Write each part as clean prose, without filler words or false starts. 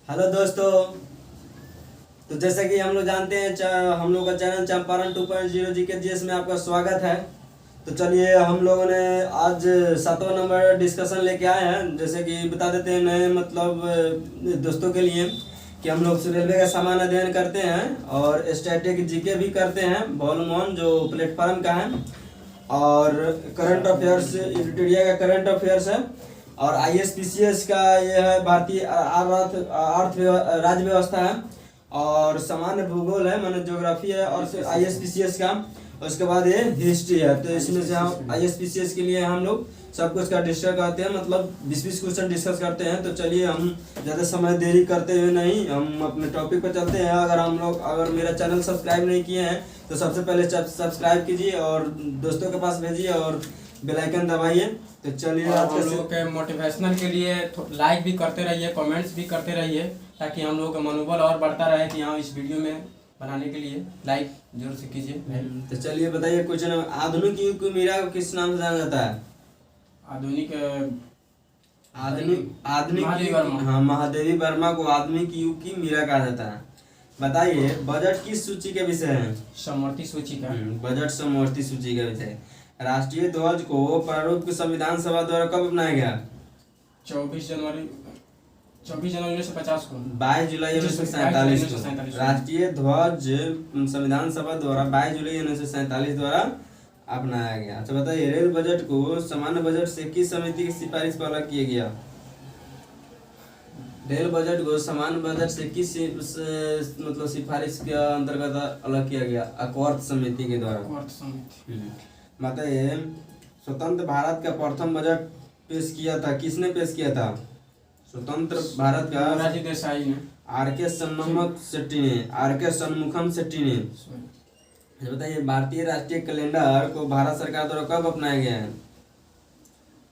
Hello दोस्तों। तो जैसा कि हम लोग जानते हैं हम लोग का चैनल चंपारण 2.0 GKGS में आपका स्वागत है। तो चलिए हम लोगों ने आज 7वां नंबर डिस्कशन लेके आए हैं। जैसे कि बता देते हैं नए दोस्तों के लिए कि हम लोग रेलवे का सामान्य अध्ययन करते हैं और स्टैटिक जीके भी करते हैं, वॉल्यूम 1 जो प्लेटफॉर्म का है, और करंट अफेयर्स, इंडिया का करंट अफेयर्स है, और ISPCS का ये है भारतीय राज्य व्यवस्था है, और सामान्य भूगोल है, माने ज्योग्राफी है, और फिर ISPCS का, उसके बाद ये हिस्ट्री है। तो इसमें से हम ISPCS के लिए हम लोग सब कुछ का डिस्कस करते हैं, मतलब 20-20 क्वेश्चन डिस्कस करते हैं। तो चलिए हम ज़्यादा समय देरी करते हुए नहीं, हम अपने टॉपिक पर चलते हैं। अगर मेरा चैनल सब्सक्राइब नहीं किए हैं तो सबसे पहले सब्सक्राइब कीजिए और दोस्तों के पास भेजिए और बेल आइकन दबाइए। तो चलिए हम लोग के मोटिवेशनल के लिए लाइक भी करते रहिए, कमेंट्स भी करते रहिए, ताकि हम लोग का मनोबल और बढ़ता रहे कि हाँ इस वीडियो में बनाने के लिए लाइक जरूर से कीजिए। तो चलिए बताइए क्वेश्चन, आधुनिक युग को मीरा को किस नाम से जाना जाता है? आधुनिक आधुनिक हाँ, महादेवी वर्मा को आधुनिक युग की मीरा कहा जाता है। बताइए बजट किस सूची के विषय है? समवर्ती सूची का। बजट समवर्ती सूची का विषय। राष्ट्रीय ध्वज को प्रारूप संविधान सभा द्वारा कब अपनाया गया? 24 जनवरी 1950 को। 22 जुलाई 1947 को राष्ट्रीय ध्वज संविधान सभा द्वारा 22 जुलाई 1947 द्वारा अपनाया गया। अच्छा बताइए रेल बजट को सामान्य बजट से किस समिति की सिफारिश पर अलग किया गया? रेल बजट को सामान्य बजट से किस सिफारिश के अंतर्गत अलग किया गया? अकवर्थ समिति के द्वारा। बताइए स्वतंत्र भारत का प्रथम बजट पेश किया था, किसने पेश किया था? स्वतंत्र भारत का मोरारजी देसाई ने। आर.के. षणमुखम शेट्टी ने। बताइए भारतीय राष्ट्रीय कैलेंडर को भारत सरकार द्वारा कब अपनाया गया है?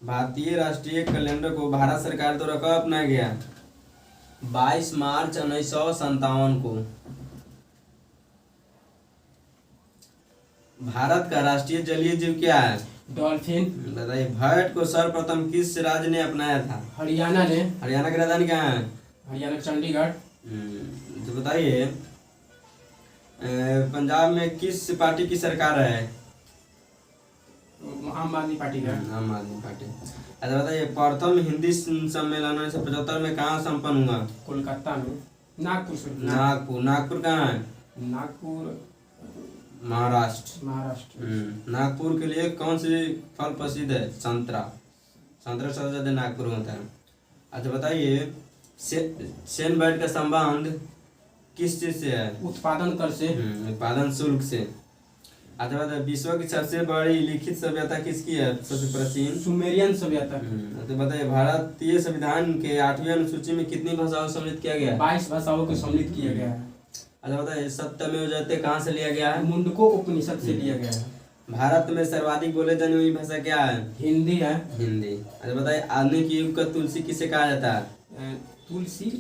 भारतीय राष्ट्रीय कैलेंडर को भारत सरकार द्वारा कब अपनाया गया? 22 मार्च 1957 को। भारत का राष्ट्रीय जलीय जीव क्या है? डॉल्फिन। बताइए भट्ट को सर्वप्रथम किस राज्य ने अपनाया था? हरियाणा ने। हरियाणा की राजधानी क्या है? हरियाणा चंडीगढ़। तो बताइए पंजाब में किस पार्टी की सरकार है? आम आदमी पार्टी का। आम आदमी पार्टी। अच्छा बताइए प्रथम हिंदी सम्मेलन 1975 में कहाँ संपन्न हुआ? कोलकाता में। नागपुर कहाँ है? नागपुर महाराष्ट्र। नागपुर के लिए कौन सी फल प्रसिद्ध है? संतरा सबसे ज्यादा नागपुर में होता है। अच्छा बताइए सेन बैट का संबंध किस चीज से है? उत्पादन कर से। उत्पादन शुल्क से। अच्छा बताइए विश्व की सबसे बड़ी लिखित सभ्यता किसकी है? सबसे प्राचीन सुमेरियन सभ्यता। तो बताइए भारतीय संविधान के 8वीं अनुसूची में कितनी भाषाओं सम्मिलित किया गया है? 22 भाषाओं को सम्मिलित किया गया है। अच्छा बताइए सत्यमेव जयते कहाँ से लिया गया है? मुंडको उपनिषद से लिया गया है। भारत में सर्वाधिक बोले जाने वाली भाषा क्या है? हिंदी है। हिंदी। अच्छा बताइए आधुनिक युग का तुलसी किसे कहा जाता है? तुलसी।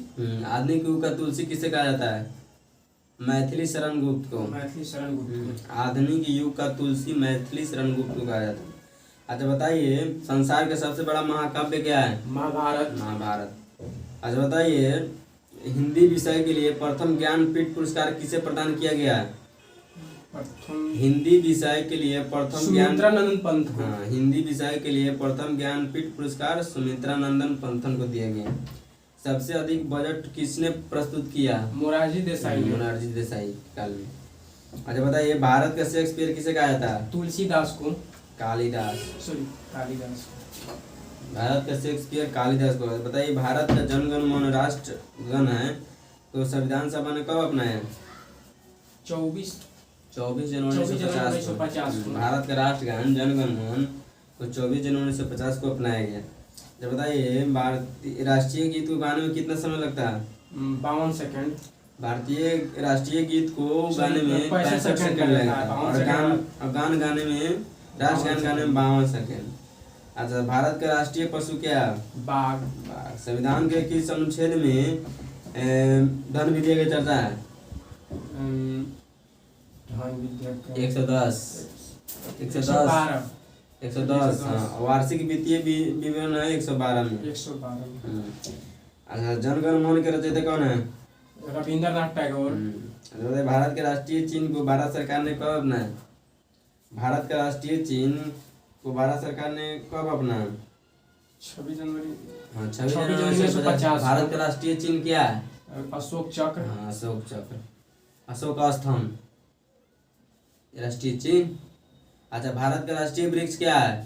आधुनिक युग का तुलसी किसे कहा जाता है? मैथिली शरण गुप्त को। मैथिली शरण गुप्त। आधुनिक युग का तुलसी मैथिली शरण गुप्त को कहा जाता है। अच्छा बताइए संसार का सबसे बड़ा महाकाव्य क्या है? महाभारत। अच्छा बताइए हिंदी विषय के लिए प्रथम ज्ञानपीठ पुरस्कार किसे प्रदान किया गया है? हिंदी विषय के लिए प्रथम सुमित्रानंदन पंत। हाँ, हिंदी विषय के लिए प्रथम ज्ञानपीठ पुरस्कार सुमित्रानंदन पंथन को दिया गया। सबसे अधिक बजट किसने प्रस्तुत किया? मोरारजी देसाई काल में। अच्छा बताइए भारत का शेक्सपियर किसे कहा जाता है? तुलसीदास को। कालिदास। भारत का शेक्सपियर कालिदास को। बताइए भारत का जनगण मन राष्ट्रगण है तो संविधान सभा ने कब अपनाया? 24 जनवरी 1950 को। भारत का राष्ट्रगान जनगण मन को 24 जनवरी 1950 को अपनाया गया। जब बताइए भारतीय राष्ट्रीय गीत को गाने में कितना समय लगता है? 52 सेकंड। भारतीय राष्ट्रीय गीत को गाने में 65 सेकंड लगता है और गान गाने में राष्ट्रगान गाने में 52 सेकंड। अच्छा भारत का राष्ट्रीय पशु क्या है? बाघ। संविधान के किस अनुच्छेद में धन विधेयक की चर्चा है? 110। हाँ वार्षिक वित्तीय विवरण है 112 में। अच्छा, जनगण मन के रचयिता कौन है? रविंद्रनाथ टैगोर। अच्छा बताइए, भारत के राष्ट्रीय चिन्ह को भारत सरकार ने कब अपनाया? भारत का राष्ट्रीय चिन्ह को भारत सरकार ने कब अपनाया? 26 जनवरी। हाँ, 26 जनवरी जनवरी 1950। भारत का राष्ट्रीय चिन्ह क्या है? अशोक चक्र। हाँ, अशोक चक्र, अशोक स्तंभ राष्ट्रीय चिन्ह। अच्छा, भारत का राष्ट्रीय वृक्ष क्या है?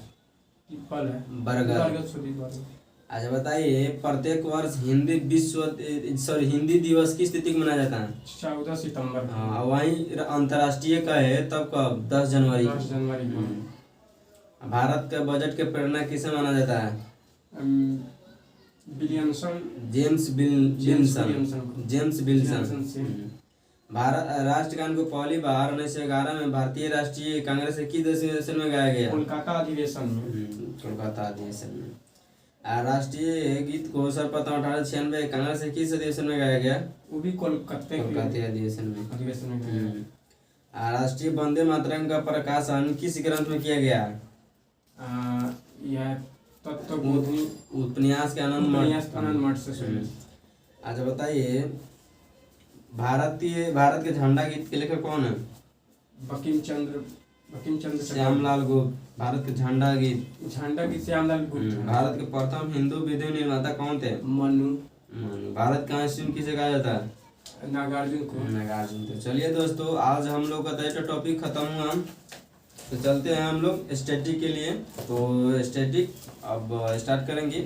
पीपल है। बरगद। बरगद। अच्छा बताइए, प्रत्येक वर्ष हिंदी दिवस किस तिथि को मनाया जाता है? 14 सितंबर। हाँ, वहीं अंतर्राष्ट्रीय का है तब कब? 10 जनवरी। 10 जनवरी को। भारत का बजट के प्रेरणा किसे माना जाता है? विलियमसन। James Wilson. से। भारत राष्ट्रगान को पहली बार 1911 में भारतीय राष्ट्रीय कांग्रेस के किस अधिवेशन में गाया गया? कोलकाता अधिवेशन में। कोलकाता अधिवेशन में। राष्ट्रीय गीत को सर्वप्रथम 1896 कांग्रेस के किस अधिवेशन में गाया गया? वो भी कोलकाता अधिवेशन में। में। राष्ट्रीय वंदे मातरम का प्रकाशन किस ग्रंथ में किया गया? यह तत्वबोधि उपन्यास के आनंद मठ से सुनिए। अच्छा बताइए, भारत के झंडा गीत के लेखक कौन है? बंकिम चंद्र श्यामलाल गुप्त। भारत के झंडा गीत श्यामलाल गुप्त। भारत के प्रथम हिंदू वीडियो निर्माता कौन थे? मनु। भारत का आइंस्टीन किसे कहा जाता है? नागार्जुन को। नागार्जुन। तो चलिए दोस्तों, आज हम लोग का टॉपिक खत्म हुआ, तो चलते हैं हम लोग स्टैटिक के लिए। तो स्टैटिक अब स्टार्ट करेंगे।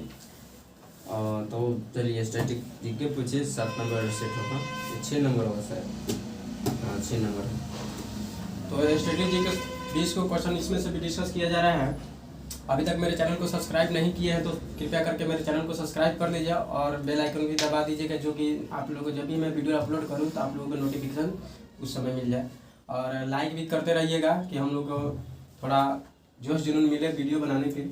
तो चलिए, स्टैटिक जीके पूछिए। 7 नंबर सेट होगा, 6 नंबर होगा शायद। हाँ, 6 नंबर है। तो स्टैटिक जीके 20 को क्वेश्चन इसमें से भी डिस्कस किया जा रहा है। अभी तक मेरे चैनल को सब्सक्राइब नहीं किए हैं तो कृपया करके मेरे चैनल को सब्सक्राइब कर लीजिए और बेल आइकन भी दबा दीजिएगा, जो कि आप लोगों को जब भी मैं वीडियो अपलोड करूं तो आप लोगों को नोटिफिकेशन उस समय मिल जाए। और लाइक भी करते रहिएगा कि हम लोग को थोड़ा जोश जुनून मिले वीडियो बनाने के।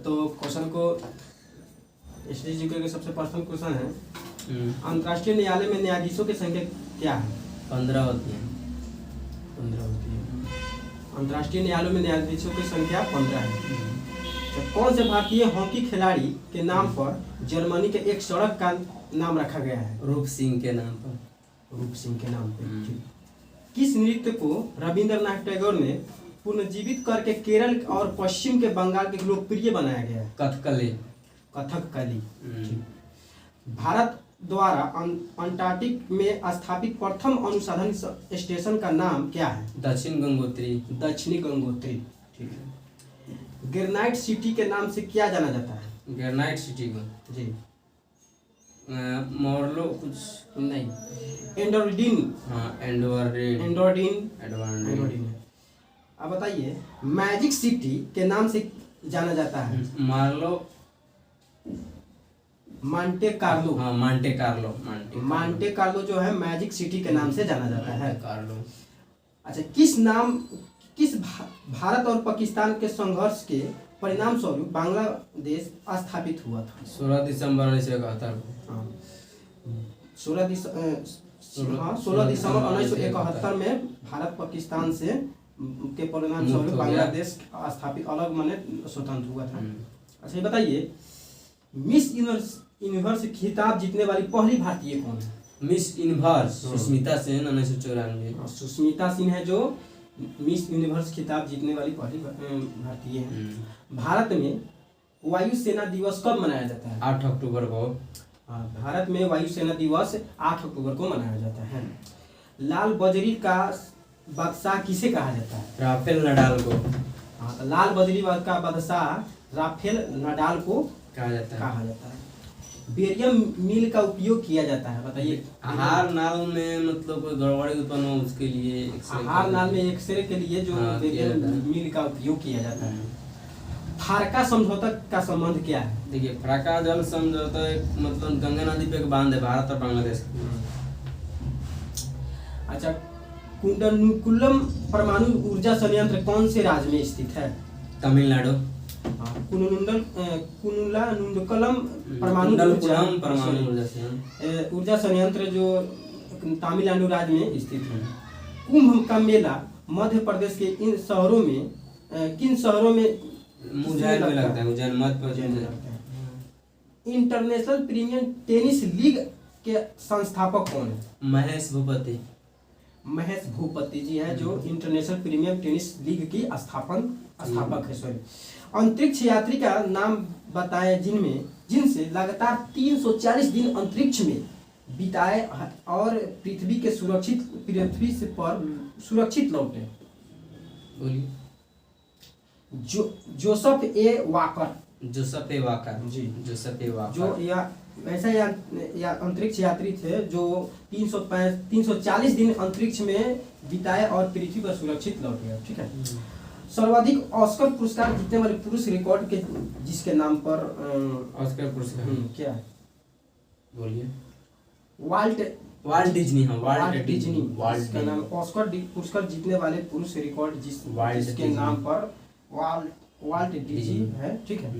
तो क्वेश्चन को स्टैटिक जीके के सबसे प्रथम क्वेश्चन है, अंतर्राष्ट्रीय न्यायालय में न्यायाधीशों की संख्या क्या है? 15 होती है। 15 होती है। अंतर्राष्ट्रीय न्यायालयों में न्यायाधीशों की संख्या 15 है। तो कौन से भारतीय हॉकी खिलाड़ी के नाम पर जर्मनी के एक सड़क का नाम रखा गया है? रूप सिंह के नाम पर। रूप सिंह के नाम पर। किस नृत्य को रविंद्रनाथ टैगोर ने पुनर्जीवित करके केरल और पश्चिम के बंगाल के लोकप्रिय बनाया गया है? कथकली। भारत द्वारा अंटार्कटिक में स्थापित प्रथम अनुसंधान स्टेशन का नाम क्या है? दक्षिणी गंगोत्री। ठीक है। ग्रेनाइट सिटी के नाम से क्या जाना जाता है? ग्रेनाइट सिटी को जी मोरलो कुछ नहीं, एंडोर्डिन। हाँ, एंडोर्डिन। अब बताइए, मैजिक सिटी के नाम से जाना जाता है? Monte Carlo. हाँ, मांटे कार्लो जो है मैजिक सिटी के नाम से जाना जाता है। कार्लो। अच्छा, किस भारत और पाकिस्तान के संघर्ष के परिणाम स्वरूप बांग्लादेश स्थापित हुआ था? 16 दिसंबर 1971 को। 16 दिसंबर 1971 में भारत पाकिस्तान से के परिणाम स्वरूप बांग्लादेश स्थापित अलग माने स्वतंत्र हुआ था। अच्छा, ये बताइए, मिस यूनिवर्स खिताब जीतने वाली पहली भारतीय कौन है? Miss universe Sushmita Sen 1994। सुष्मिता सिंह है जो मिस यूनिवर्स खिताब जीतने वाली पहली भारतीय है। भारत में वायुसेना दिवस कब मनाया जाता है? 8 अक्टूबर को। भारत में वायुसेना दिवस 8 अक्टूबर को मनाया जाता है। लाल बजरी का बादशाह किसे कहा जाता है? राफेल नडाल को। हाँ, तो लाल बजरी का बादशाह राफेल नडाल को कहा जाता है। बेरियम मिल का उपयोग किया जाता है, बताइए। आहार नाल में मतलब कोई गड़बड़ी उत्पन्न हो उसके लिए आहार नाल में एक्सरे के लिए जो बेरियम मिल का उपयोग किया जाता है। फारका समझौता का संबंध क्या है? देखिए, फारका जल समझौता मतलब गंगा नदी पे बांध है भारत और बांग्लादेश। अच्छा, कुंडनुकुलम परमाणु ऊर्जा संयंत्र कौन से राज्य में स्थित है? तमिलनाडु। कुनुलानुंडकलम परमाणु ऊर्जा संयंत्र जो तमिलनाडु राज्य में स्थित है। कुंभ का मेला मध्य प्रदेश के इन शहरों में किन शहरों में उज्जैन में लगता है? उज्जैन मध्य प्रदेश में लगता है। इंटरनेशनल प्रीमियर टेनिस लीग के संस्थापक कौन है? महेश भूपति। महेश भूपति जी हैं जो इंटरनेशनल प्रीमियर टेनिस लीग की स्थापक है। सॉरी। अंतरिक्ष यात्री का नाम बताएं जिनसे लगातार 340 दिन अंतरिक्ष में बिताए और पृथ्वी से पर सुरक्षित लौटे। बोलिए। जोसेफ ए वाकर जी। जोसेफ ए वाकर जो या अंतरिक्ष यात्री थे जो 340 दिन अंतरिक्ष में बिताए और पृथ्वी पर सुरक्षित लौट गए। ठीक है। सर्वाधिक ऑस्कर पुरस्कार जीतने वाले पुरुष रिकॉर्ड के जिसके नाम पर ऑस्कर पुरस्कार क्या है? बोलिए। Walt Disney. हाँ, वाल्ट डिज्नी का नाम ऑस्कर पुरस्कार जीतने वाले पुरुष रिकॉर्ड जिसके नाम पर वाल्ट डिज्नी है। ठीक है।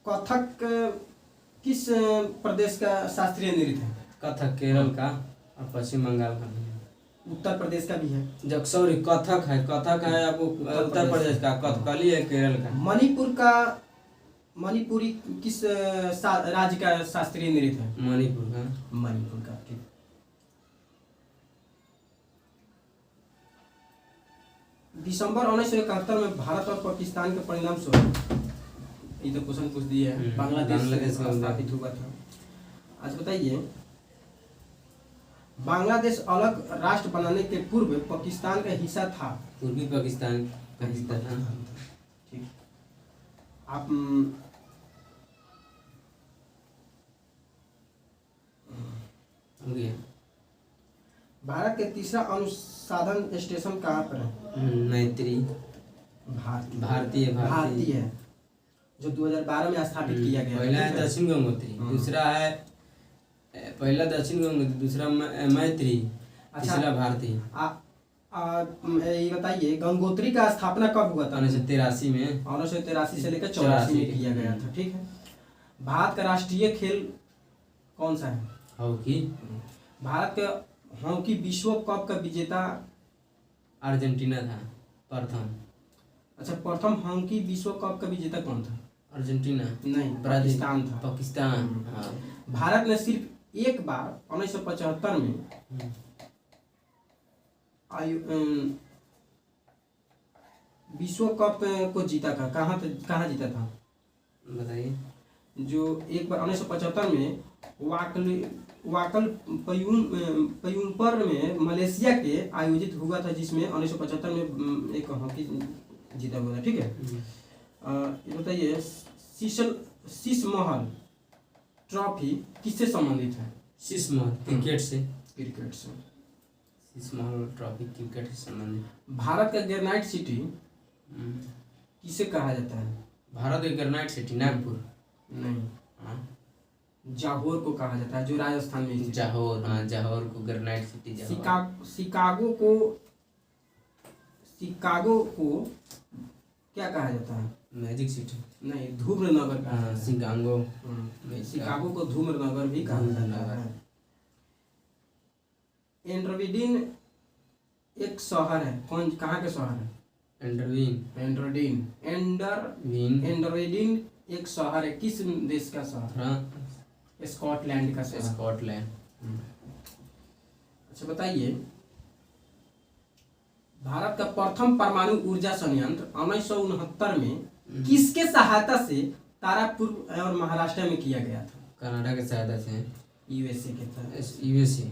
कथक किस प्रदेश का शास्त्रीय नृत्य है? कथक केरल का और पश्चिम बंगाल का भी है। उत्तर प्रदेश का भी है। जब सॉरी कथक है आपको उत्तर प्रदेश का, कथकली है केरल का। मणिपुरी किस राज्य का शास्त्रीय नृत्य है? मणिपुर का। ठीक। दिसंबर 1971 में भारत और पाकिस्तान के परिणाम स्वरूप ये तो क्वेश्चन पूछ दिए है। बांग्लादेश स्थापित हुआ था। अच्छा बताइए, बांग्लादेश अलग राष्ट्र बनाने के पूर्व पाकिस्तान का हिस्सा था? पूर्वी पाकिस्तान का हिस्सा था। ठीक। आप भारत के तीसरा अनुसंधान स्टेशन कहाँ पर है? मैत्री। भारतीय है जो 2012 में स्थापित किया गया। पहला है दक्षिण गंगोत्री, दूसरा है पहला दक्षिण गंगोत्री, दूसरा मैत्री, तीसरा भारती। ये बताइए गंगोत्री का स्थापना कब हुआ था? 1983 में। 1983 से लेकर 84 में किया गया था। ठीक है। भारत का राष्ट्रीय खेल कौन सा है? हॉकी। भारत का हॉकी विश्व कप का विजेता अर्जेंटीना था प्रथम। अच्छा, प्रथम हॉकी विश्व कप का विजेता कौन था? अर्जेंटीना नहीं, पाकिस्तान था। पाकिस्तान। हाँ। भारत ने सिर्फ एक बार 1975 में विश्व कप को जीता था। कहाँ जीता था बताइए। जो एक बार 1975 में वाकल पयूम्पर में मलेशिया के आयोजित हुआ था, जिसमें 1975 में एक हॉकी जीता हुआ था। ठीक है। ये बताइए शीश महल ट्रॉफी किससे संबंधित है? शीश महल क्रिकेट से। शीश महल ट्रॉफी क्रिकेट से संबंधित। भारत का ग्रेनाइट सिटी किसे कहा जाता है? भारत का ग्रेनाइट सिटी नागपुर नहीं, जाहोर को कहा जाता है, जो राजस्थान में है। जाहोर। हाँ, जाहोर को ग्रेनाइट सिटी। शिकागो को क्या कहा जाता है? Magic city. नहीं, धूम्र नगर कहा जाता है। शिकागो को धूम्र नगर भी कहा जाता है। एंडरविन एक शहर है, कहाँ के शहर है? एंडरविन एक शहर है, किस देश का शहर? स्कॉटलैंड का शहर। स्कॉटलैंड। अच्छा बताइए, भारत का प्रथम परमाणु ऊर्जा संयंत्र 1969 में किसके सहायता से तारापुर और महाराष्ट्र में किया गया था? कनाडा के सहायता से। यूएसए के तरफ। यूएसए।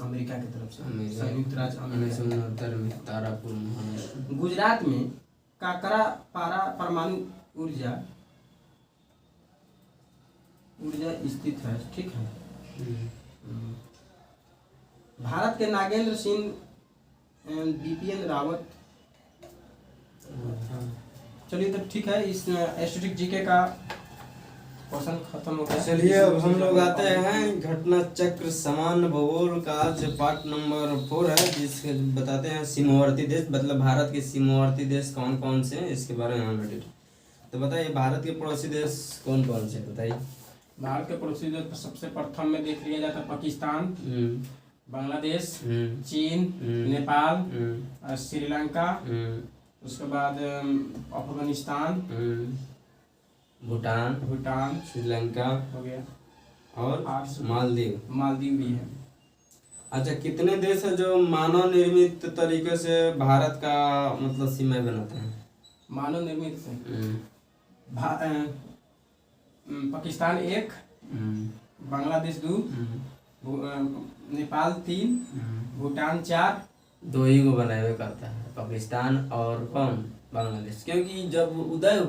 अमेरिका की तरफ से। संयुक्त राज्य अमेरिका। 1969 में तारापुर महाराष्ट्र। गुजरात में काकरापारा परमाणु ऊर्जा स्थित है। ठीक है। भारत के नागेंद्र सिंह बीपीएन रावत। चलिए तो ठीक है, इस स्टैटिक जीके का क्वेश्चन खत्म हो गया। चलिए अब हम लोग आते हैं घटना चक्र समान भूगोल का आज पार्ट नंबर 4 है, जिसके बताते हैं सीमावर्ती देश, मतलब भारत के सीमावर्ती देश कौन कौन से हैं इसके बारे में हम डिटेल। तो बताइए भारत के पड़ोसी देश कौन कौन से बताइए। भारत के पड़ोसी देश में सबसे प्रथम में देख लिया जाता है पाकिस्तान, बांग्लादेश, चीन, नेपाल, श्रीलंका, उसके बाद अफगानिस्तान, भूटान, श्रीलंका हो गया, और आठ मालदीव भी है। अच्छा, कितने देश है जो मानव निर्मित तरीके से भारत का मतलब सीमा बनाते हैं? मानव निर्मित से पाकिस्तान 1, बांग्लादेश 2, नेपाल 3, भूटान 4। दो ही को बनाए हुए करता है, पाकिस्तान और कौन? बांग्लादेश। क्योंकि जब उदय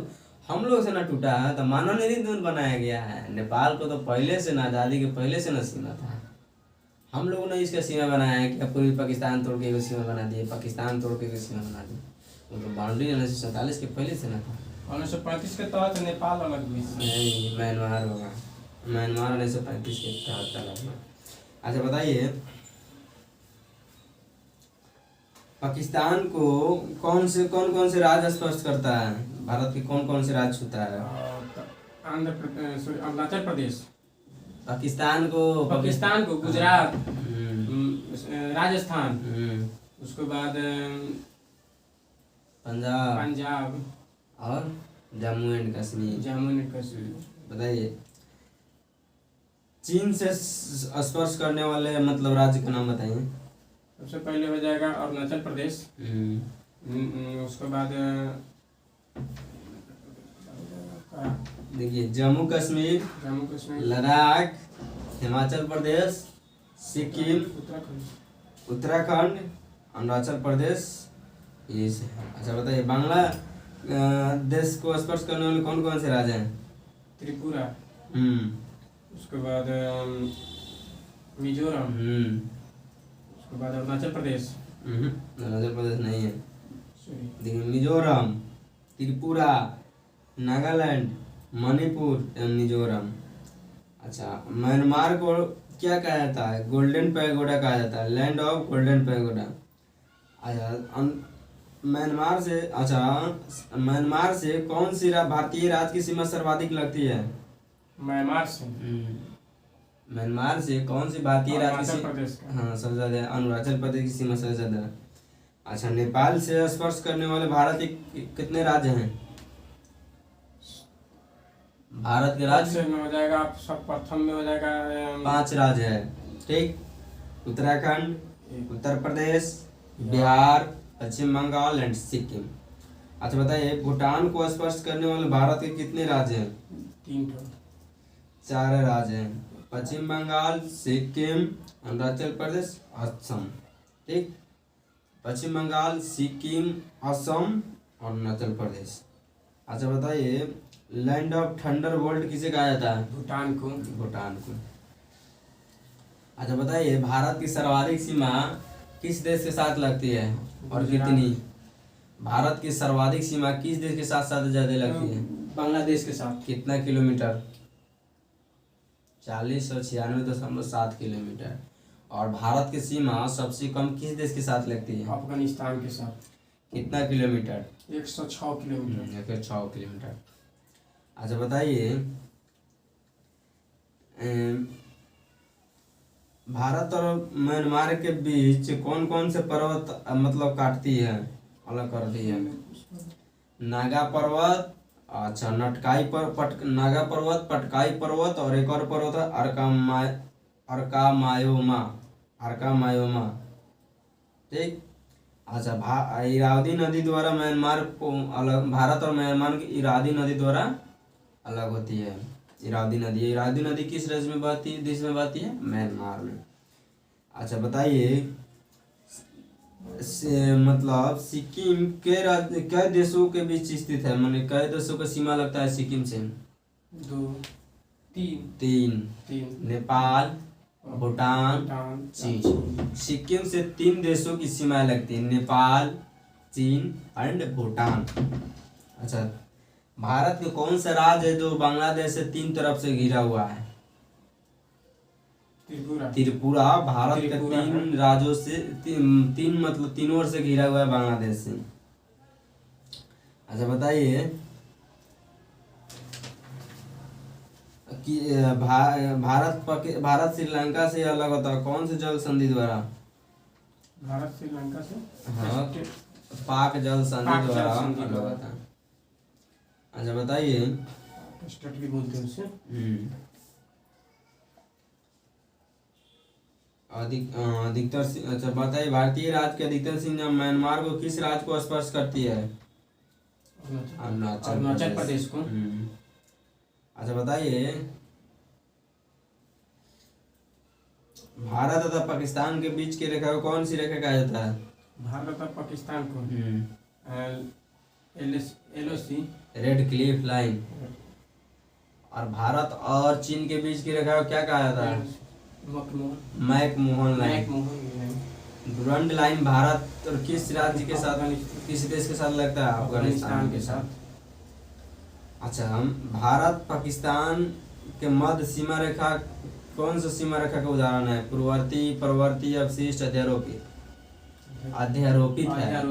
हम लोग से ना टूटा है तो मानव निर्मित बनाया गया है। नेपाल को तो पहले से ना, आज़ादी के पहले से ना सीमा था। हम लोगों ने इसका सीमा बनाया है कि पूरी पाकिस्तान तोड़ के एक सीमा बना दिए, पाकिस्तान तोड़ के एक सीमा बना दी। वो तो बाउंड्री 1947 के पहले से ना था। 1935 के तहत नेपाल अलग हुई। नहीं, म्यांमार होगा, म्यांमार 1935 के तहत अलग हुआ। अच्छा बताइए, पाकिस्तान को कौन कौन से राज्य स्पर्श करता है? भारत के कौन कौन से राज्य छूता है? अरुणाचल प्रदेश। पाकिस्तान को गुजरात, राजस्थान, उसके बाद पंजाब और जम्मू एंड कश्मीर। बताइए, चीन से स्पर्श करने वाले मतलब राज्य का नाम बताइए। सबसे पहले हो जाएगा अरुणाचल प्रदेश, उसके बाद देखिए, जम्मू कश्मीर, लद्दाख, हिमाचल प्रदेश, सिक्किम, उत्तराखंड, अरुणाचल प्रदेश, ये से। अच्छा बताइए, बांग्लादेश को स्पर्श करने वाले कौन कौन से राज्य हैं? त्रिपुरा, उसके बाद मिजोरम, उसके बाद अरुणाचल प्रदेश। अरुणाचल प्रदेश नहीं है। देखिए, मिजोरम, त्रिपुरा, नागालैंड, मणिपुर एवं मिजोरम। अच्छा, म्यांमार को क्या कहा जाता है? गोल्डन पैगोडा कहा जाता है, लैंड ऑफ गोल्डन पैगोडा। अच्छा, म्यांमार से कौन सी भारतीय राज्य की सीमा सर्वाधिक लगती है? म्यांमार से कौन सी भारतीय राज्य की सीमा? हाँ, सबसे ज्यादा अरुणाचल प्रदेश की सीमा सबसे ज्यादा। अच्छा, नेपाल से स्पर्श करने वाले भारत के कितने राज्य हैं? भारत के राज्य में हो जाएगा, आप सब प्रथम में हो जाएगा 5 राज्य है, ठीक। उत्तराखंड, उत्तर प्रदेश, बिहार, पश्चिम बंगाल एंड सिक्किम। अच्छा बताइए, भूटान को स्पर्श करने वाले भारत के कितने राज्य हैं? 4 राज्य हैं, पश्चिम बंगाल, सिक्किम, अरुणाचल प्रदेश, असम। ठीक, पश्चिम बंगाल, सिक्किम, असम, अरुणाचल प्रदेश। अच्छा बताइए, लैंड ऑफ थंडर बोल्ट किसे कहा जाता है? भूटान को। अच्छा बताइए, भारत की सर्वाधिक सीमा किस देश के साथ लगती है और कितनी? भारत की सर्वाधिक सीमा किस देश के साथ साथ ज्यादा लगती है? बांग्लादेश के साथ। कितना किलोमीटर? 4096.7 किलोमीटर। और भारत की सीमा सबसे कम किस देश के साथ लगती है? अफगानिस्तान के साथ। कितना किलोमीटर? 106 किलोमीटर। 106 किलोमीटर। अच्छा बताइए, भारत और म्यांमार के बीच कौन कौन से पर्वत मतलब काटती है, अलग करती है? नागा पर्वत, अच्छा नागा पर्वत, पटकाई पर्वत, और एक और पर्वत है अर्कामायोमा। ठीक। अच्छा, इरावदी नदी द्वारा म्यांमार को अलग, भारत और म्यांमार की इरावदी नदी द्वारा अलग होती है। इरावदी नदी किस देश में बहती है? म्यांमार में। अच्छा बताइए, मतलब सिक्किम के राज्य कई देशों के बीच स्थित है, माने कई देशों का सीमा लगता है सिक्किम से? 3। नेपाल, भूटान, चीन। सिक्किम से 3 देशों की सीमाएं लगती है, नेपाल, चीन एंड भूटान। अच्छा, भारत के कौन सा राज्य है जो बांग्लादेश से 3 तरफ से घिरा हुआ है? त्रिपुरा भारत के 3 राज्यों से 3 मतलब 3 ओर से घिरा हुआ है बांग्लादेश से। अच्छा बताइए, कि भारत श्रीलंका से अलग होता है कौन से जल संधि द्वारा? भारत श्रीलंका से हाँ, पाक जल संधि द्वारा संधि अलग द्वारा। होता है। अच्छा बताइए। स्टेट भी बोलते हैं उसे। अधिकतर अच्छा बताइए, भारतीय राज्य के अधिकतर सीमा म्यांमार को किस राज्य को स्पर्श करती है? अरुणाचल प्रदेश को। अच्छा बताइए, भारत तथा पाकिस्तान के बीच की रेखा को कौन सी रेखा कहा जाता है? भारत और पाकिस्तान को LOC, रेड क्लिफ लाइन। और भारत और चीन के बीच की रेखा को क्या कहा जाता है? McMahon line. Durand line Bharat और किस राज्य के साथ, किस देश के साथ लगता है? अफगानिस्तान के साथ। अच्छा, हम भारत पाकिस्तान के मध्य सीमा रेखा कौन सा सीमा रेखा का उदाहरण है? पूर्ववर्ती, परवर्ती, अवशिष्ट, अध्यारोपित? अध्यारोपित है,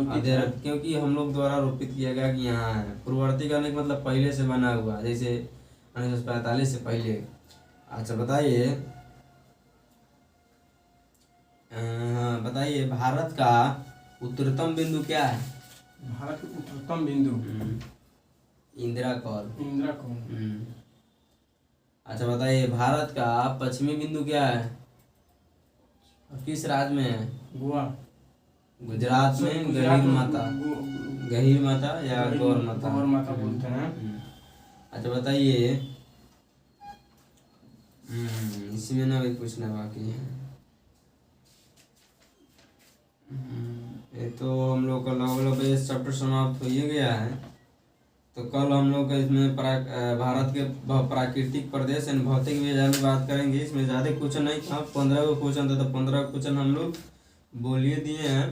क्योंकि हम लोग द्वारा रोपित किया गया कि यहाँ है। पूर्ववर्ती का नहीं मतलब पहले से बना हुआ, जैसे 1945 से पहले। अच्छा बताइए, बताइए भारत का उत्तरतम बिंदु क्या है? भारत का उत्तरतम बिंदु इंदिरा कॉल। हम्म। अच्छा बताइए, भारत का पश्चिमी बिंदु क्या है? किस राज्य में है? गोवा। गुजरात में गहीर माता। गहीर माता या गौर माता? गौर माता बोलते हैं। अच्छा बताइए, इसमें ना भी पूछना बाकी है। ये तो हम लोग का लगभग चैप्टर समाप्त हो ही गया है। तो कल हम लोग इसमें भारत के प्राकृतिक प्रदेश यानी भौतिक विज्ञान की बात करेंगे। इसमें ज़्यादा क्वेश्चन नहीं था, 15 को क्वेश्चन था, तो 15 क्वेश्चन हम लोग बोलिए दिए हैं।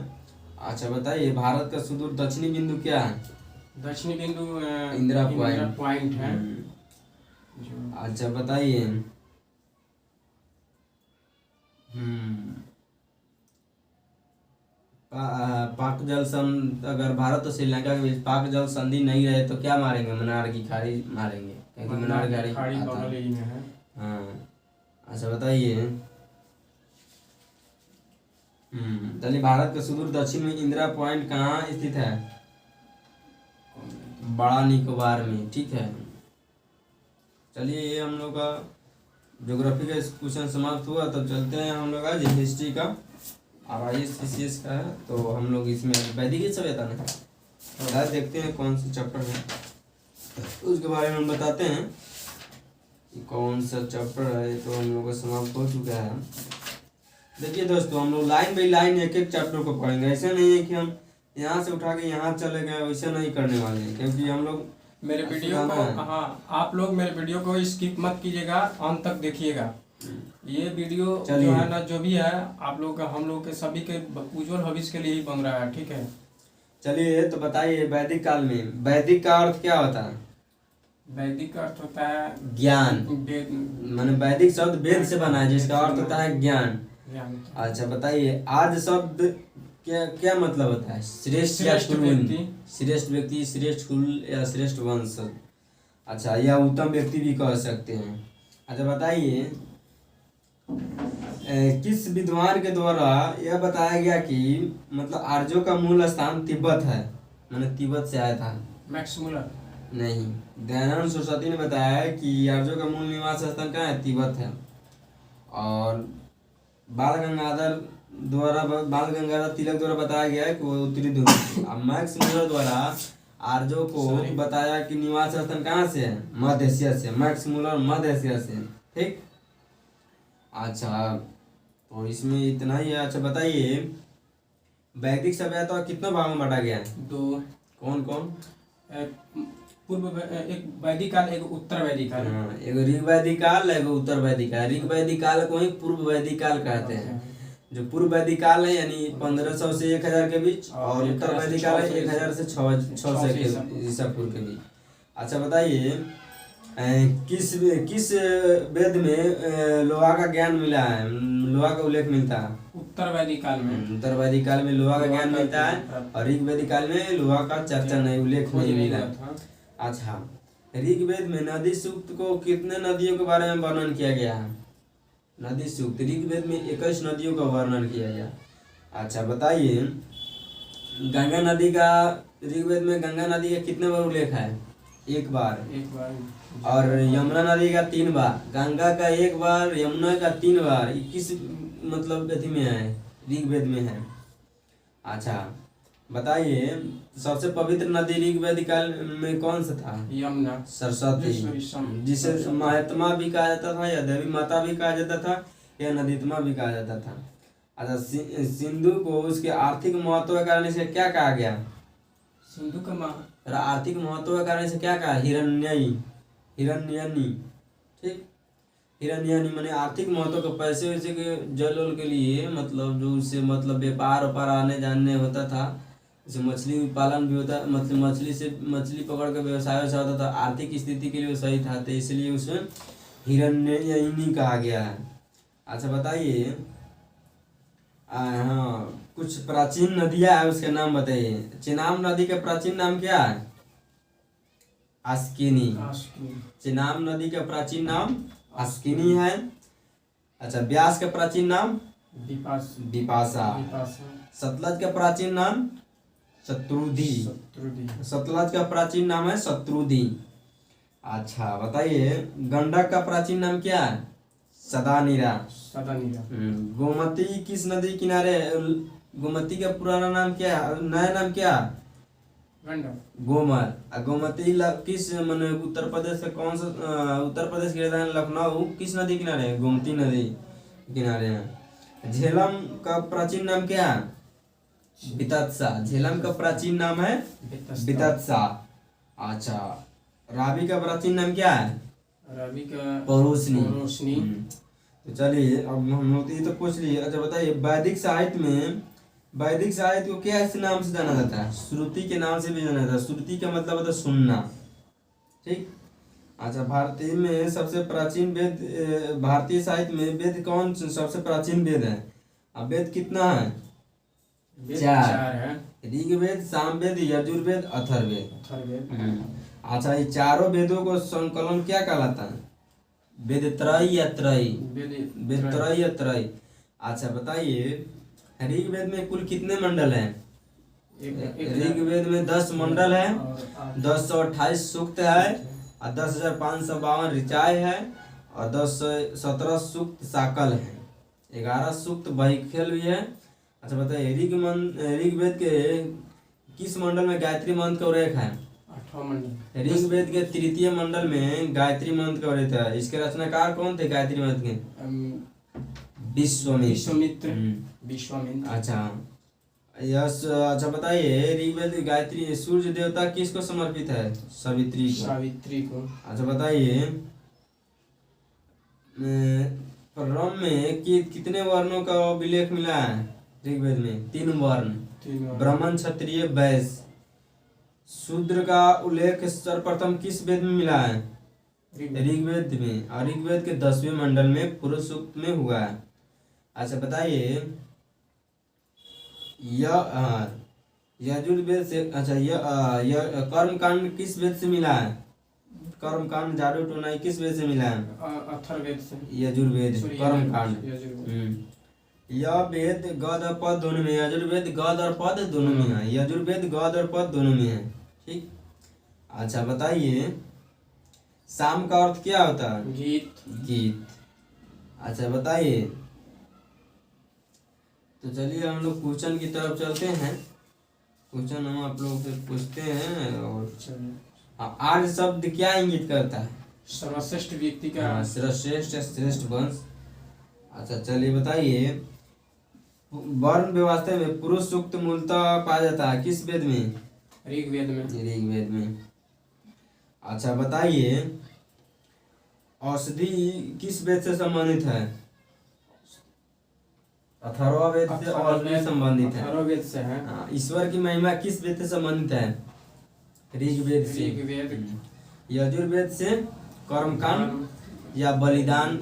अच्छा बताइए, भारत का सुदूर दक्षिणी बिंदु क्या है? दक्षिणी बिंदु इंदिरा पॉइंट है। अच्छा बताइए, पाक जल संधि, अगर भारत और श्रीलंका के बीच पाक जल संधि नहीं रहे तो क्या मारेंगे? मन्नार की खाड़ी मारेंगे, क्योंकि मन्नार की खाड़ी बगल ही में है। हाँ। अच्छा बताइए, चलिए, भारत के सुदूर दक्षिण में इंदिरा पॉइंट कहाँ स्थित है? बड़ा निकोबार में। ठीक है, चलिए ये हम लोग का ज्योग्राफी का क्वेश्चन समाप्त हुआ। तो चलते हैं हम लोग आज हिस्ट्री का और ICCS का है। तो हम लोग इसमें वैदिक सभ्यता में देखते हैं कौन सा चैप्टर है, उसके बारे में हम बताते हैं कि कौन सा चैप्टर है। तो हम लोग का समाप्त हो चुका है। देखिए दोस्तों, हम लोग लाइन बाई लाइन एक एक चैप्टर को पढ़ेंगे। ऐसा नहीं है कि हम यहाँ से उठा के यहाँ चले गए, वैसा नहीं करने वाले हैं, क्योंकि हम लोग मेरे वीडियो को, हाँ, आप लोग मेरे वीडियो को स्किप मत कीजिएगा, अंत तक देखिएगा। ये वीडियो जो है ना, जो भी है आप लोग का, हम लोग के सभी के उज्जवल भविष्य के लिए ही बन रहा है। ठीक है, चलिए तो बताइए, वैदिक काल में वैदिक का अर्थ क्या होता है? वैदिक का अर्थ होता है ज्ञान, माने वैदिक शब्द वेद से बना है, जिसका अर्थ होता है ज्ञान। अच्छा बताइए, आर्य शब्द क्या क्या मतलब होता है? श्रेष्ठ या कुलीन? श्रेष्ठ व्यक्ति, श्रेष्ठ कुल या श्रेष्ठ वंश। अच्छा, या उत्तम व्यक्ति भी कह सकते हैं। अच्छा बताइए, किस विद्वान के द्वारा यह बताया गया कि मतलब आर्यों का मूल स्थान तिब्बत है, मैंने तिब्बत से आया था? मैक्स मूलर नहीं, दयानंद सरस्वती ने बताया है कि आर्यों का मूल निवास स्थान कहाँ है? तिब्बत है। और बाल गंगाधर तिलक द्वारा बताया गया है कि वो उत्तरी ध्रुव। अब मैक्स मूलर द्वारा आर्यों को बताया कि निवास स्थान कहाँ से है? मध्य एशिया से। मैक्स मूलर मध्य एशिया से। ठीक, अच्छा तो इसमें इतना ही है। अच्छा बताइए, वैदिक सभ्यता कितने भाग में बांटा गया है? 2। कौन कौन? पूर्व, एक वैदिक काल, एक उत्तर वैदिक काल। एक ऋग वैदिक काल, एक उत्तर वैदिक काल। ऋग वैदिक काल को ही पूर्व वैदिक काल कहते हैं। जो पूर्व वैदिक काल है यानी 1500 से 1000 के बीच, और उत्तर वैदिक काल है 1000 से 600 ईसा पूर्व के बीच। अच्छा बताइए, किस वेद में लोहा का ज्ञान मिला है? लोहा का उल्लेख मिलता है? उत्तर वैदिक काल में। उत्तर वैदिक काल में लोहा का ज्ञान मिलता है, और ऋग वैदिक काल में लोहा का चर्चा नहीं, उल्लेख नहीं मिला। अच्छा, ऋग्वेद में नदी सूक्त को कितने नदियों के बारे में वर्णन किया गया है? नदी सूक्त ऋग्वेद में 21 नदियों का वर्णन किया गया। अच्छा बताइए, गंगा नदी का ऋग्वेद में गंगा नदी का कितने बार उल्लेख है? एक बार। और यमुना नदी का 3 बार, गंगा का 1 बार, यमुना का 3 बार। ये किस मतलब अथी में है? ऋग्वेद में है। अच्छा बताइए, सबसे पवित्र नदी ऋग्वेद काल में कौन सा था? यमुना, सरस्वती, जिसे महात्मा भी कहा जाता था या देवी माता भी कहा जाता था या नदीत्मा भी कहा जाता था। अच्छा सिंधु को उसके आर्थिक महत्व के कारण से क्या कहा गया? सिंधु का आर्थिक महत्व के कारण से क्या कहा? हिरण्ययी, हिरण्यनी। ठीक, हिरण्यनी माने आर्थिक महत्व के पैसे वैसे के जल उल के लिए, मतलब जो उससे मतलब व्यापार व्यापार आने जाने होता था, जैसे मछली पालन भी होता, मतलब मछली से मछली पकड़ के व्यवसाय होता था, आर्थिक स्थिति के लिए सही था, तो इसलिए उसे हिरण्ययनी कहा गया है। अच्छा बताइए, हाँ कुछ प्राचीन नदियां है उसके नाम बताइए। चेनाब नदी का प्राचीन नाम क्या है? अस्किनी। चेनाब नदी का प्राचीन नाम अस्किनी है। अच्छा ब्यास का प्राचीन नाम? बिपाशा। सतलज का प्राचीन नाम? शत्रुधि। सतलज का प्राचीन नाम है शत्रुधि। अच्छा बताइए, गंडक का प्राचीन नाम क्या है? सदानीरा। गोमती किस नदी किनारे? गोमती का पुराना नाम क्या है, नया नाम क्या है? गोमर। गोमती किस माने उत्तर प्रदेश का कौन सा उत्तर प्रदेश की राजधानी लखनऊ किस नदी किनारे है? गोमती नदी किनारे है। झेलम का प्राचीन नाम क्या है? बितत्सा। झेलम का प्राचीन नाम है बितत्सा। अच्छा रावी का प्राचीन नाम क्या है? रावी का पौरुषनी। तो चलिए अब हम लोग ये तो पूछ लिए। अच्छा बताइए, वैदिक साहित्य को क्या नाम से जाना जाता है? श्रुति के नाम से भी जाना जाता है। श्रुति का मतलब होता है सुनना। ठीक। अच्छा भारतीय में सबसे प्राचीन वेद, भारतीय साहित्य में वेद कौन सबसे प्राचीन वेद है? अब वेद कितना है? 4 है। ऋग्वेद, सामवेद, यजुर्वेद, अथर्ववेद। अच्छा ये चारों वेदों को संकलन क्या कहलाता है? वेद त्रयी या त्रयी? वेद त्रयी या त्रयी। अच्छा बताइए, ऋग्वेद में कुल कितने मंडल हैं? ऋग्वेद में 10 मंडल है, 1028 सूक्त है, और 10,552 ऋचाएँ है, और 17 सूक्त शाकल है, 11 सूक्त बहिखेल भी है। अच्छा बताइए, ऋग्वेद के किस मंडल में गायत्री मंत्र का उल्लेख है? 8वां मंडल। ऋग्वेद के 3य मंडल में गायत्री मंत्र का उल्लेख है। इसके रचनाकार कौन थे गायत्री मंत्र के? विश्वामित्र। अच्छा यस। अच्छा बताइए, ऋग्वेद गायत्री सूर्य देवता किसको समर्पित है? सावित्री को। अच्छा बताइए, परम में कितने वर्णों का उल्लेख मिला है ऋग्वेद में? 3 वर्ण, ब्राह्मण, क्षत्रिय, वैश्य। शूद्र का उल्लेख सर्वप्रथम किस वेद में मिला है? ऋग्वेद में, और ऋग्वेद के 10वें मंडल में पुरुष सूक्त में हुआ है। अच्छा बताइए, यजुर्वेद से, अच्छा यह कर्म कांड किस वेद से मिला है? कर्म कांड, जादू टोना किस वेद से मिला है? अथर्ववेद से। यजुर्वेद कर्म कांड। यह वेद गद और पद दोनों में, यजुर्वेद गद और पद दोनों में है। यजुर्वेद गद और पद दोनों में है। ठीक। अच्छा बताइए, साम का अर्थ क्या होता है? गीत। अच्छा बताइए, तो चलिए हम लोग क्वेश्चन की तरफ चलते हैं। क्वेश्चन हम आप लोगों से पूछते हैं। और आर्य शब्द क्या इंगित करता है? सर्वश्रेष्ठ व्यक्ति का, श्रेष्ठ वंश। अच्छा चलिए बताइए, वर्ण व्यवस्था में पुरुष सूक्त मूलतः पाया जाता है किस वेद में? ऋग्वेद में। अच्छा बताइए, औषधि किस वेद से संबंधित है? अथर्ववेद से औषधि संबंधित है। अथर्ववेद से है। ईश्वर की महिमा किस वेद से संबंधित है? ऋग्वेद से। यजुर्वेद से कर्मकांड या बलिदान।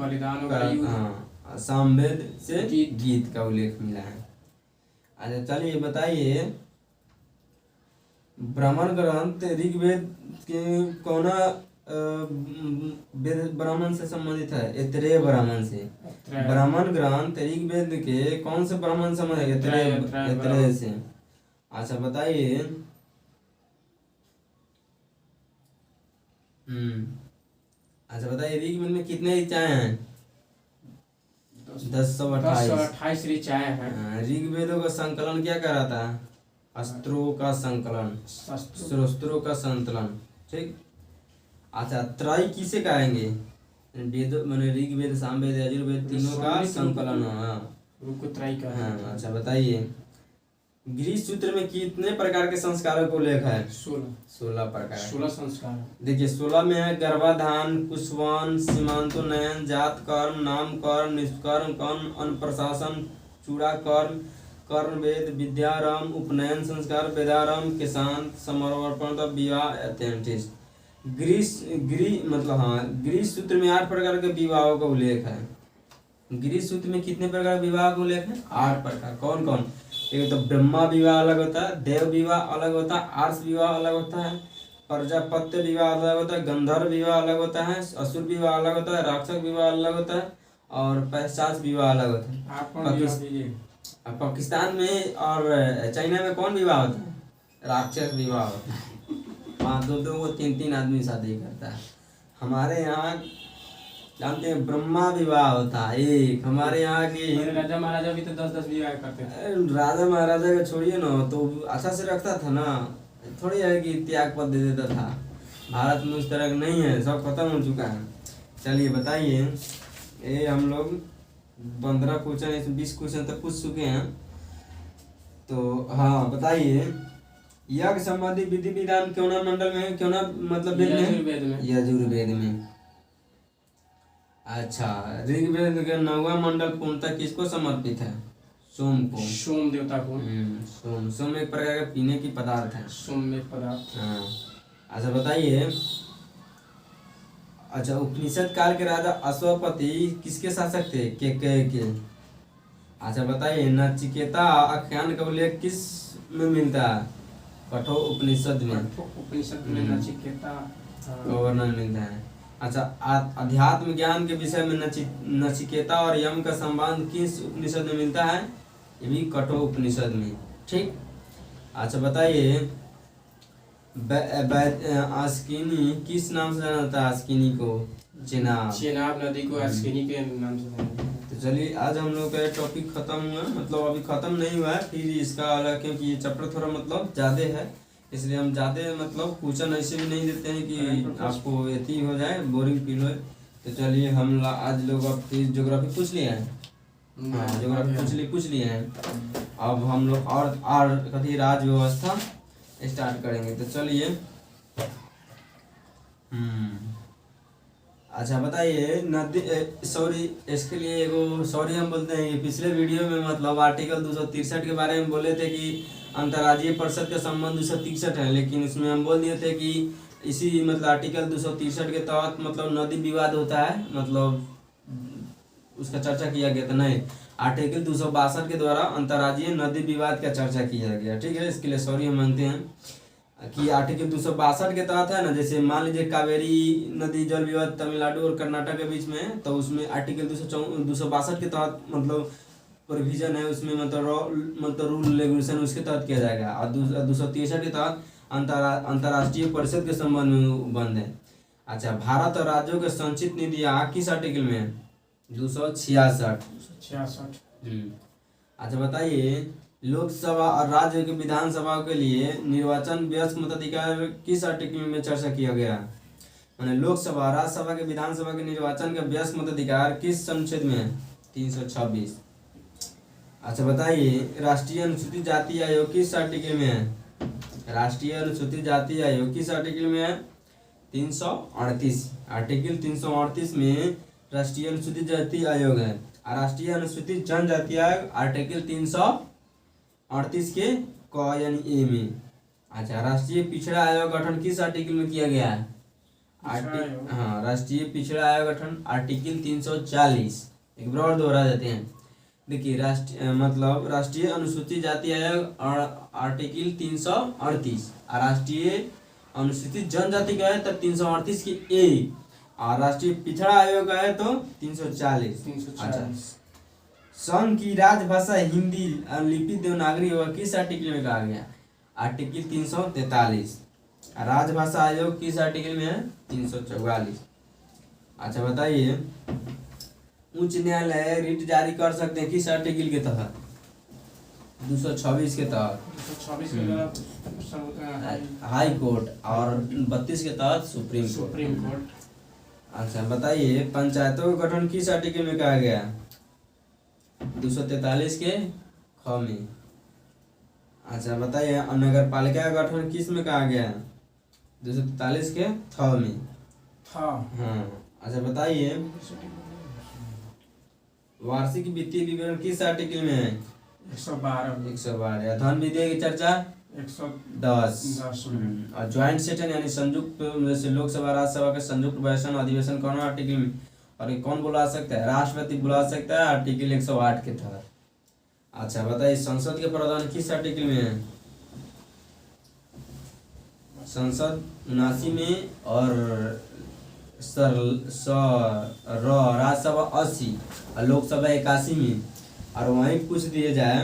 सामवेद से गीत का उल्लेख मिला है। अच्छा चलिए बताइए, ब्राह्मण ग्रंथ ऋग्वेद के कौना वेद ब्राह्मण से संबंधित है, ऐतरेय ब्राह्मण से। ब्राह्मण ग्रंथ ऋग्वेद के कौन से ब्राह्मण से संबंधित है? ऐतरेय से। अच्छा बताइए। अच्छा बताइए, ऋग्वेद में कितने ऋचाएं हैं? 1028 ऋचाएं हैं। ऋग्वेदों का संकलन क्या कराता है? अस्त्रों का संकलन, शस्त्रों का संकलन, ठीक। अच्छा त्रय किसे कहेंगे? वेद माने ऋग्वेद, सामवेद, यजुर्वेद तीनों का संकलन। हाँ अच्छा बताइए, गृह सूत्र में कितने प्रकार के संस्कारों को उल्लेख है? 16 प्रकार। 16 संस्कार। देखिए 16 में है गर्भाधान, कुशवान, सीमांतोन्नयन, जात कर्म, नाम कर्म, निष्कर्म कर्म, अनुप्रशासन, चूड़ा कर्म, कर्ण वेद, विद्यारंभ, उपनयन संस्कार, वेदारंभ, केशांत, समर्पण, विवाह, अत्यंतिष्ट। गृह मतलब हाँ, गृह सूत्र में 8 प्रकार के विवाहों का उल्लेख है। गृह सूत्र में कितने प्रकार के विवाह का उल्लेख है? 8 प्रकार। कौन कौन? एक तो ब्रह्मा विवाह अलग होता है, देव विवाह अलग होता है, आर्ष विवाह अलग होता है, प्रजापत्य विवाह अलग होता है, गंधर्व विवाह अलग होता है, असुर विवाह अलग होता है, राक्षस विवाह अलग होता है और पैशाच विवाह अलग होता है। पाकिस्तान में और चाइना में कौन विवाह होता है? राक्षस विवाह होता है। वहाँ 2-2 को 3-3 आदमी शादी करता है। हमारे यहाँ जानते हैं ब्रह्मा विवाह होता है एक। हमारे यहाँ के राजा महाराजा भी तो 10-10 विवाह करते थे। राजा महाराजा का छोड़िए ना, तो अच्छा से रखता था ना, थोड़ी है कि त्याग पद दे देता था। भारत में उस तरह का नहीं है, सब खत्म हो चुका है। चलिए बताइए, ये हम लोग 15 क्वेश्चन 20 क्वेश्चन तक पूछ चुके हैं। तो हाँ बताइए, यज्ञ संबंधी विधि विधान क्यों ना मंडल में, क्यों ना मतलब यजुर्वेद में। यजुर्वेद में। अच्छा ऋग्वेद का 9वां मंडल पूर्णतः किसको समर्पित है? सोम को। सोम देवता को। सोम एक प्रकार का पीने की पदार्थ है। सोम एक पदार्थ। हाँ अच्छा बताइए। अच्छा उपनिषद काल के राजा अश्वपति किसके शासक थे? केकय के। अच्छा बताइए, नचिकेता आख्यान का उल्लेख किस में मिलता है? कठोर उपनिषद में। उपनिषद में नचिकेता का वर्णन मिलता है। अच्छा अध्यात्म ज्ञान के विषय में नचिकेता और यम का संबंध किस उपनिषद में मिलता है? ये भी कठोर उपनिषद में, ठीक। अच्छा बताइए, आस्किनी किस नाम से जाना जाता है? आस्किनी को चेनाब नदी को आस्किनी के नाम से जाना जाता है। तो चलिए आज हम लोग का टॉपिक खत्म हुआ, मतलब अभी खत्म नहीं हुआ है, फिर इसका अलग, क्योंकि ये चैप्टर थोड़ा मतलब ज़्यादा है, इसलिए हम ज़्यादा मतलब क्वेश्चन ऐसे भी नहीं देते हैं कि आपको यति हो जाए, बोरिंग फील हो। तो चलिए हम आज लोग अब फिर ज्योग्राफी पूछ लिए हैं। हाँ ज्योग्राफी पूछ लिए हैं। अब हम लोग और कथी राज्य व्यवस्था स्टार्ट करेंगे। तो चलिए अच्छा बताइए, नदी सॉरी इसके लिए एगो सॉरी हम बोलते हैं कि पिछले वीडियो में मतलब आर्टिकल 263 के बारे में बोले थे कि अंतर्राज्यीय परिषद का संबंध 263 है, लेकिन उसमें हम बोल दिए थे कि इसी मतलब आर्टिकल 263 के तहत मतलब नदी विवाद होता है, मतलब उसका चर्चा किया गया था। नहीं, आर्टिकल 262 के द्वारा अंतर्राज्यीय नदी विवाद का चर्चा किया गया, ठीक है। इसके लिए सॉरी हम मानते हैं कि आर्टिकल 262 के तहत है ना, जैसे मान लीजिए कावेरी नदी जल विवाद तमिलनाडु और कर्नाटक के बीच में, तो उसमें आर्टिकल 262 के तहत मतलब प्रोविजन है, उसमें मतलब रूल रेगुलेशन उसके तहत किया जाएगा। और 263 के तहत अंतर्राष्ट्रीय परिषद के संबंध में बंद है। अच्छा भारत और राज्यों के संचित निधियां किस आर्टिकल में है? 266। अच्छा बताइए, लोकसभा और राज्य के विधानसभा के लिए निर्वाचन वयस्क मताधिकार किस आर्टिकल में चर्चा किया गया? माने लोकसभा, राज्यसभा के विधानसभा के निर्वाचन का वयस्क मताधिकार किस अनुच्छेद में है? 326। अच्छा बताइए, राष्ट्रीय अनुसूचित जाति आयोग किस आर्टिकल में है? राष्ट्रीय अनुसूचित जाति आयोग किस आर्टिकल में है? 338। आर्टिकल 338 में राष्ट्रीय अनुसूचित जाति आयोग है। राष्ट्रीय अनुसूचित जनजाति आयोग आर्टिकल 338 के क यानी ए में। अच्छा राष्ट्रीय पिछड़ा आयोग गठन किस आर्टिकल में किया गया है? हाँ राष्ट्रीय पिछड़ा आयोग गठन आर्टिकल 340। एक बार और दोहरा देते हैं, देखिए राष्ट्रीय अनुसूचित जाति आयोग आर्टिकल 338, राष्ट्रीय अनुसूचित जनजाति का है तो 338 की ए, और राष्ट्रीय पिछड़ा आयोग का है तो 340। 340। अच्छा, संघ की राजभाषा हिंदी और लिपि देवनागरी होगा किस आर्टिकल में कहा गया? आर्टिकल 343। राजभाषा आयोग किस आर्टिकल में है? 344। अच्छा बताइए, उच्च न्यायालय रिट जारी कर सकते हैं किस आर्टिकल के तहत? 226 के तहत 226 के तहत हाई कोर्ट, और 32 के तहत सुप्रीम सुप्रीम कोर्ट। अच्छा बताइए, पंचायतों का गठन किस आर्टिकल में कहा गया? 243 के ख में। अच्छा बताइए, नगर पालिका का गठन किस में कहा गया? 243 के थ में। हाँ। अच्छा बताइए, वार्षिक वित्तीय विवरण किस आर्टिकल में है? 112। 112। धन विधेयक की चर्चा 110। 10। और ज्वाइंट सेशन यानी संयुक्त, जैसे लोकसभा राज्यसभा के संयुक्त भाषण अधिवेशन कौन आर्टिकल में, और ये कौन बुला सकता है? राष्ट्रपति बुला सकता है, आर्टिकल 108 के तहत। अच्छा बताइए, संसद के प्रावधान किस आर्टिकल में है? संसद 79 में, और राज्यसभा 80 और लोकसभा 81 में। और वहीं पूछ दिया जाए,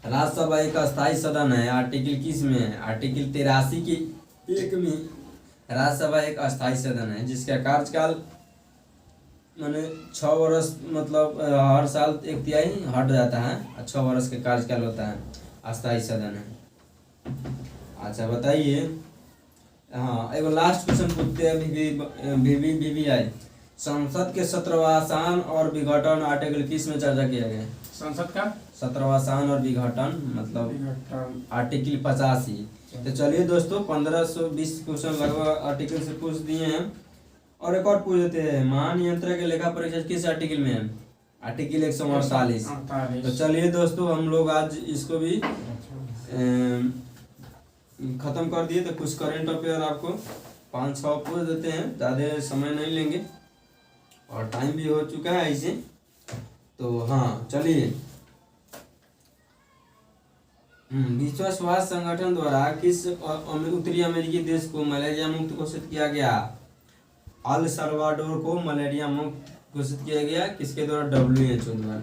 राज्यसभा एक अस्थायी सदन है, आर्टिकल किस में है? आर्टिकल 83 की 1 में राज्यसभा एक अस्थायी सदन है जिसका कार्यकाल माने 6 वर्ष, मतलब हर साल 1/3 हट जाता है, 6 वर्ष का कार्यकाल होता है, अस्थायी सदन है। अच्छा बताइए, हाँ एगो लास्ट क्वेश्चन पूछते हैं VVI, संसद के 17वां और विघटन आर्टिकल किस में चर्चा किया गया? संसद का 17वां और विघटन मतलब आर्टिकल 85। तो चलिए दोस्तों, 1520 क्वेश्चन लगभग आर्टिकल से पूछ दिए हैं, और एक और पूछ देते हैं, महानियंत्रक के लेखा परीक्षा किस आर्टिकल में है? आर्टिकल 148। तो चलिए दोस्तों, हम लोग आज इसको भी खत्म कर दिए। तो कुछ करेंट अफेयर आपको 5-6 पूछ देते हैं, ज़्यादा समय नहीं लेंगे और टाइम भी हो चुका है ऐसे। तो हाँ चलिए, विश्व स्वास्थ्य संगठन द्वारा किस उत्तरी अमेरिकी देश को मलेरिया मुक्त घोषित किया गया? अल सल्वाडोर को मलेरिया मुक्त घोषित किया गया, किसके द्वारा? WHO द्वारा।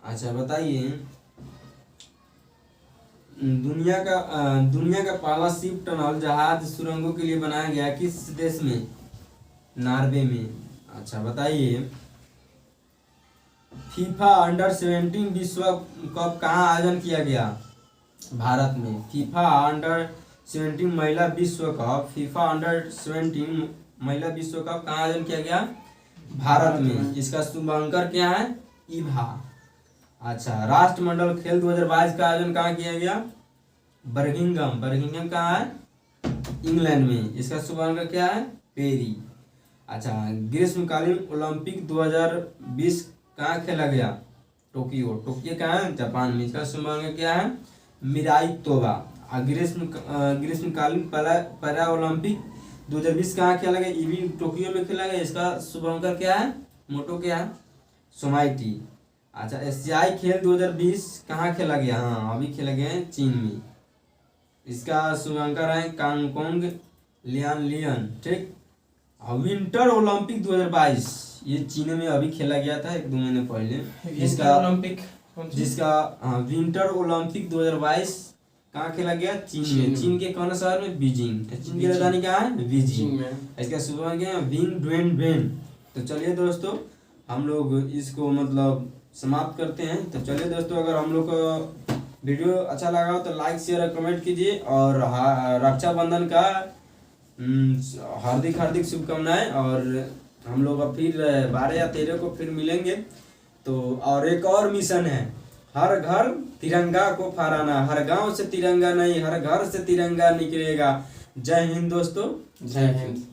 अच्छा बताइए, दुनिया का पहला शिप टनल जहाज सुरंगों के लिए बनाया गया किस देश में? नॉर्वे में। अच्छा बताइए, फीफा अंडर 17 विश्व कप कहाँ आयोजन किया गया? भारत में। फीफा अंडर 17 महिला विश्व कप, फीफा अंडर 17 महिला विश्व कप कहाँ आयोजन किया गया? भारत में। इसका शुभांकर क्या है? ईभा। अच्छा, राष्ट्रमंडल खेल 2022 का आयोजन कहाँ किया गया? बर्मिंघम कहाँ है? इंग्लैंड में। इसका शुभांकर क्या है? पेरी। अच्छा, ग्रीष्मकालीन ओलंपिक 2020 कहाँ खेला गया? टोक्यो कहाँ है? जापान में। इसका शुभांकर क्या है? मिराई तोबा। ग्रीष्मकालीन पैरा ओलंपिक 2020 कहाँ खेला गया? ये भी टोक्यो में खेला गया। इसका शुभांकर क्या है? मोटो क्या है? सोमाइटी। अच्छा, एशियाई खेल 2020 कहाँ खेला गया? हाँ अभी खेला गया है चीन में। इसका शुभांकर है कांगकोंग लियन। ठीक। विंटर ओलंपिक 2022 ये चीन में अभी खेला गया था 1-2 महीने पहले। इसका ओलंपिक जिसका विंटर ओलंपिक 2022 कहाँ खेला गया? चीन में। चीन के कौन शहर में? बीजिंग। चीन की राजधानी कहाँ है? बीजिंग। इसका शुभांकर क्या है? Bing Dwen Dwen. तो चलिए दोस्तों, हम लोग इसको मतलब समाप्त करते हैं। तो चलिए दोस्तों, अगर हम लोग को वीडियो अच्छा लगा हो तो लाइक शेयर और कमेंट कीजिए, और रक्षाबंधन का हार्दिक शुभकामनाएं। और हम लोग अब फिर 12 या 13 को फिर मिलेंगे। तो और एक और मिशन है, हर घर तिरंगा को फहराना। हर गांव से तिरंगा नहीं, हर घर से तिरंगा निकलेगा। जय हिंद दोस्तों। जय हिंद।